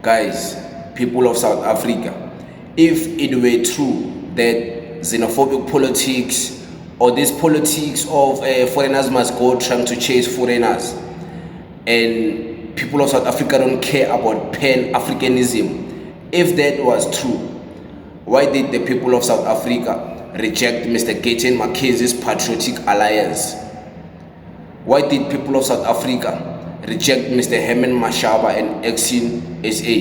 Guys, people of South Africa, if it were true that xenophobic politics or this politics of foreigners must go trying to chase foreigners, and people of South Africa don't care about Pan-Africanism, if that was true, why did the people of South Africa reject Mr. Gayton Mchenzie's Patriotic Alliance? Why did people of South Africa reject Mr. Herman Mashaba and Action SA?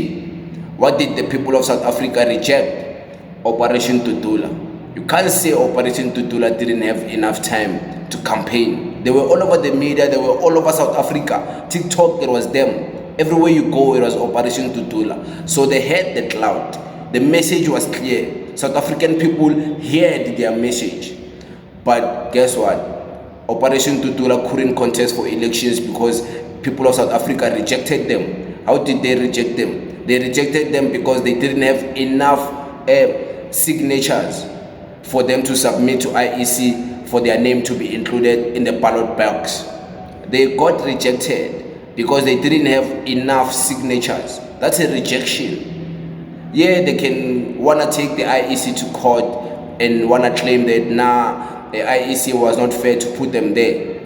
Why did the people of South Africa reject Operation DUDULA? You can't say Operation DUDULA didn't have enough time to campaign. They were all over the media, they were all over South Africa. TikTok, it was them. Everywhere you go, it was Operation DUDULA. So they had the clout. The message was clear. South African people heard their message. But guess what? Operation DUDULA couldn't contest for elections because people of South Africa rejected them. How did they reject them? They rejected them because they didn't have enough signatures for them to submit to IEC for their name to be included in the ballot box. They got rejected because they didn't have enough signatures. That's a rejection. Yeah, they can wanna take the IEC to court and wanna claim that the IEC was not fair to put them there.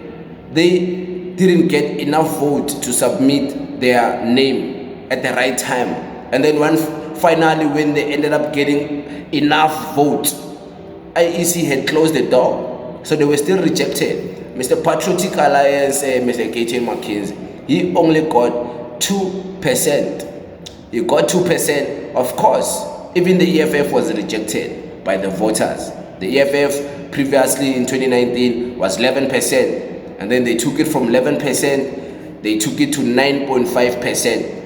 They didn't get enough vote to submit their name at the right time, and then finally when they ended up getting enough votes, IEC had closed the door, so they were still rejected. Mr. Patriotic Alliance, Mr. Gayton Mchenzie, he only got 2%. He got 2%. Of course, even the EFF was rejected by the voters. The EFF previously in 2019 was 11%. And then they took it from 11%, they took it to 9.5%.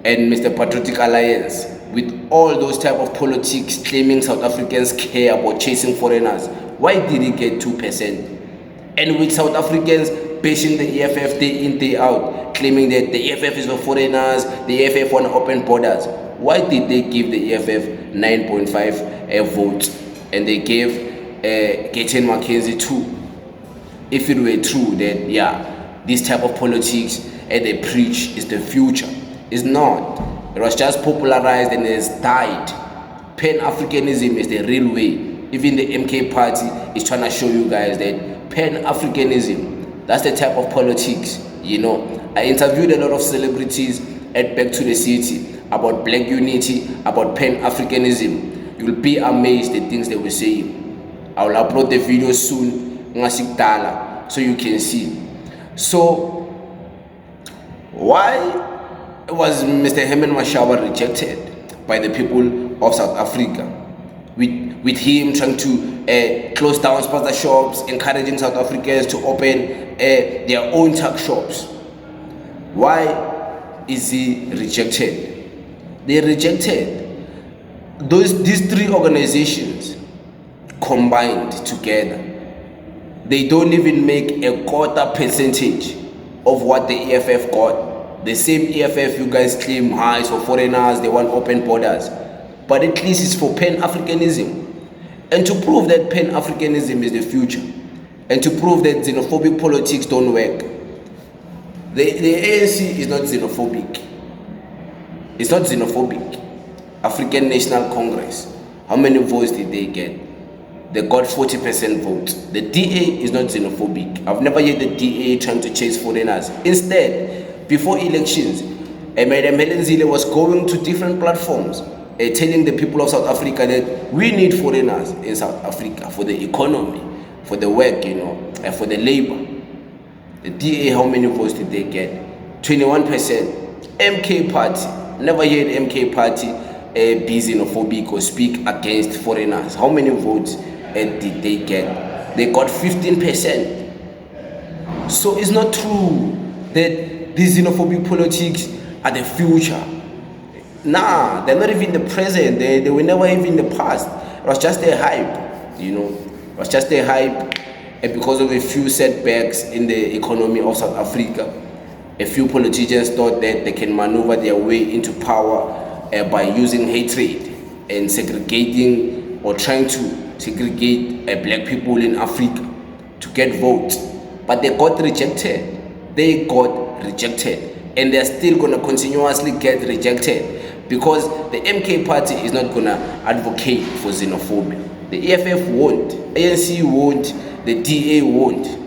And Mr. Patriotic Alliance, with all those type of politics claiming South Africans care about chasing foreigners, why did he get 2%? And with South Africans bashing the EFF day in, day out, claiming that the EFF is for foreigners, the EFF want to open borders, why did they give the EFF 9.5 votes and they gave Gayton Mchenzie 2? If it were true that, yeah, this type of politics and they preach is the future, it's not. It was just popularized and it has died. Pan-Africanism is the real way. Even the MK party is trying to show you guys that Pan-Africanism, that's the type of politics, you know. I interviewed a lot of celebrities at Back to the City about black unity, about Pan-Africanism. You'll be amazed at things they were saying. I will upload the video soon so you can see. So why was Mr. Herman Mashaba rejected by the people of South Africa, with him trying to close down sponsor shops, encouraging South Africans to open their own tuck shops? Why is he rejected? They rejected these three organizations combined together. They don't even make a quarter percentage of what the EFF got. The same EFF you guys claim is for foreigners, they want open borders. But at least it's for Pan-Africanism. And to prove that Pan-Africanism is the future, and to prove that xenophobic politics don't work, the ANC is not xenophobic. It's not xenophobic. African National Congress, how many votes did they get? They got 40% votes. The DA is not xenophobic. I've never heard the DA trying to chase foreigners. Instead, before elections, Madam Mchenzie was going to different platforms, telling the people of South Africa that we need foreigners in South Africa for the economy, for the work, you know, and for the labor. The DA, how many votes did they get? 21%. MK party, never heard MK party be xenophobic or speak against foreigners. How many votes did they get? They got 15%. So it's not true that these xenophobic politics are the future. Nah, they're not even the present. They were never even the past. It was just a hype, you know. It was just a hype, and because of a few setbacks in the economy of South Africa, a few politicians thought that they can maneuver their way into power by using hatred and segregating or trying to segregate black people in Africa to get votes. But they got rejected. They got rejected. and they're still gonna continuously get rejected because the MK party is not gonna advocate for xenophobia. The EFF won't, ANC won't, the DA won't.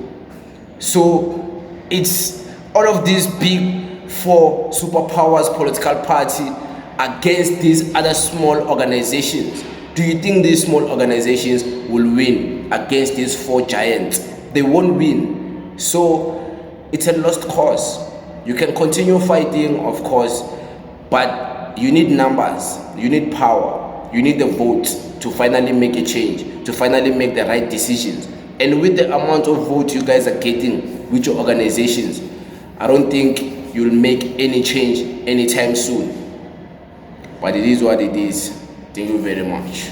So it's all of these big four superpowers political party against these other small organizations. Do you think these small organizations will win against these four giants? They won't win. So it's a lost cause. You can continue fighting, of course, but you need numbers, you need power, you need the votes to finally make a change, to finally make the right decisions. And with the amount of vote you guys are getting with your organizations, I don't think you'll make any change anytime soon. But it is what it is. Thank you very much.